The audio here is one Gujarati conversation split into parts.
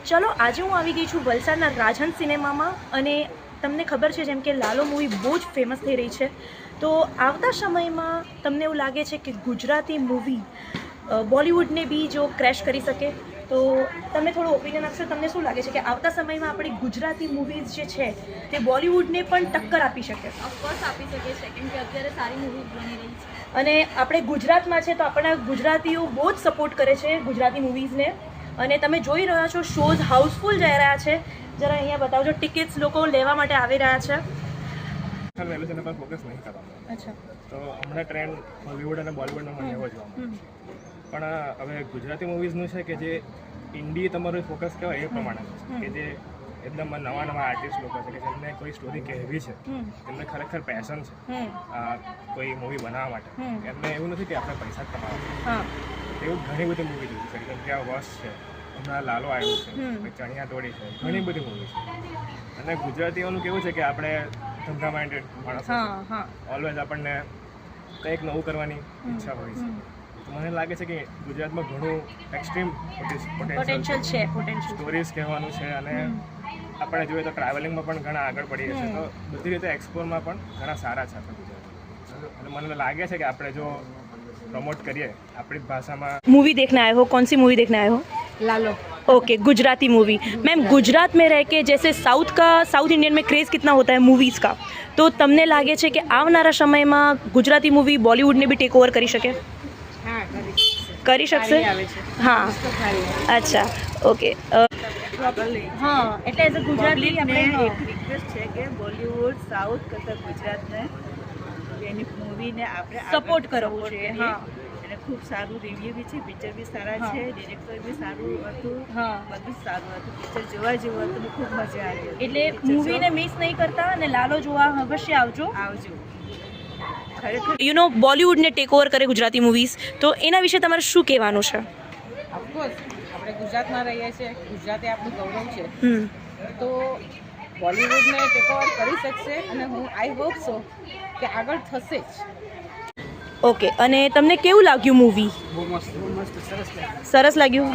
ચલો આજે હું આવી ગઈ છું વલસાડના રાજહંસ સિનેમામાં અને તમને ખબર છે જેમ કે લાલો મૂવી બહુ જ ફેમસ થઈ રહી છે. તો આવતા સમયમાં તમને એવું લાગે છે કે ગુજરાતી મૂવી બોલિવૂડને બી જો ક્રેશ કરી શકે, તો તમે થોડું ઓપિનિયન આપશો. તમને શું લાગે છે કે આવતા સમયમાં આપણી ગુજરાતી મૂવીઝ જે છે તે બોલિવૂડને પણ ટક્કર આપી શકે? ઓફકોર્સ આપી શકે છે, કેમ કે અત્યારે સારી મૂવીઝ બની રહી છે. અને આપણે ગુજરાતમાં છે તો આપણા ગુજરાતીઓ બહુ જ સપોર્ટ કરે છે ગુજરાતી મૂવીઝને. અને તમે જોઈ રહ્યા છો શોઝ હાઉસફુલ જઈ રહ્યા છે. જરા અહીંયા બતાવજો, ટિકિટ્સ લોકો લેવા માટે આવી રહ્યા છે. એના પર ફોકસ નહીં કરવાનો. અચ્છા, તો હમણાં ટ્રેન્ડ હોલિવૂડ અને બોલિવૂડનો મને એવો જોવા મળે. પણ હવે ગુજરાતી મૂવીઝનું છે કે જે ઇન્ડી તમારું ફોકસ કહેવાય એ પ્રમાણે કે જે એકદમ નવા નવા આર્ટિસ્ટ લોકો છે કે જેમને કોઈ સ્ટોરી કહેવી છે, એમને ખરેખર પેશન છે કોઈ મૂવી બનાવવા માટે. એમને એવું નથી કે આપણે પૈસા જ કમાવા. એવું ઘણી બધી મૂવી જોઈ છે, જેમ કે આ વશ છે, હમણાં લાલો આવ્યું છે, ચણિયા તોડી છે, ઘણી બધી મૂવી છે. અને ગુજરાતીઓનું કેવું છે કે આપણે ધંધા માઇન્ડેડ માણસો, ઓલવેઝ આપણને કંઈક નવું કરવાની ઈચ્છા હોય છે. તો મને લાગે છે કે ગુજરાતમાં ઘણું એક્સ્ટ્રીમ પોટેન્શિયલ છે, સ્ટોરીઝ કહેવાનું છે. અને આપણે જોઈએ તો ટ્રાવેલિંગમાં પણ ઘણા આગળ પડીએ છીએ, તો બધી રીતે એક્સપ્લોરમાં પણ ઘણા સારા છે આપણે ગુજરાત. અને મને લાગે છે કે આપણે જો प्रमोट करिए अपनी भाषा में. मूवी देखने आए हो? कौन सी मूवी देखने आए हो? लालो. Okay, Gujarati movie. Ma'am, Gujarat में रह के जैसे साउथ इंडियन में क्रेज़ कितना होता है मूवीज़ का, तो તમને લાગે છે કે આવનારા સમયમાં ગુજરાતી મૂવી બોલિવૂડને બી ટેક ઓવર કરી શકે? હા, કરી શકશે. હા, અચ્છા, ઓકે. હા, એટલે એઝ અ ગુજરાતી આપણે એક રિક્વેસ્ટ છે કે બોલિવૂડ સાઉથ કરતાં ગુજરાતને એની મૂવીને આપણે સપોર્ટ કરવો જોઈએ. હા, અને ખૂબ સારું રિવ્યુ બી છે, પિક્ચર બી સારા છે, ડિરેક્ટર બી સારું હતું, બધું જ સારું હતું. પિક્ચર જોવા જેવું હતું, ખૂબ મજા આવી. એટલે મૂવીને મિસ નહીં કરતા અને લાલો જોવા અવશ્ય આવજો. ખરેખર યુ નો બોલિવૂડને ટેક ઓવર કરે ગુજરાતી મૂવીઝ, તો એના વિશે તમારે શું કહેવાનું છે? ઓફકોર્સ આપણે ગુજરાતમાં રહીએ છીએ, ગુજરાતી આપણું ગૌરવ છે, તો બોલિવૂડને ટેક ઓવર કરી શકશે અને હું આઈ હોપ સો કે આગળ થશે જ. ઓકે, અને તમને કેવું લાગ્યું મૂવી? સરસ લાગ્યું.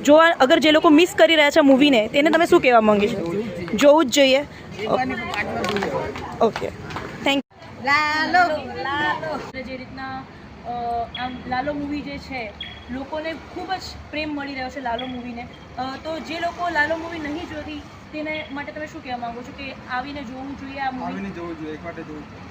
જોવા અગર જે લોકો મિસ કરી રહ્યા છે મૂવીને, તેને તમે શું કહેવા માંગો છો? જોવું જ જોઈએ. Okay, thank Lalo. જે રીતના આમ લાલો મૂવી જે છે લોકોને ખૂબ જ પ્રેમ મળી રહ્યો છે લાલો મૂવીને. તો જે લોકો લાલો મૂવી નહીં જોતી તેને માટે તમે શું કહેવા માંગો છો કે આવીને જોવું જોઈએ આ મૂવી? આવીને જોવું જોઈએ, એક માટે જોવું જોઈએ.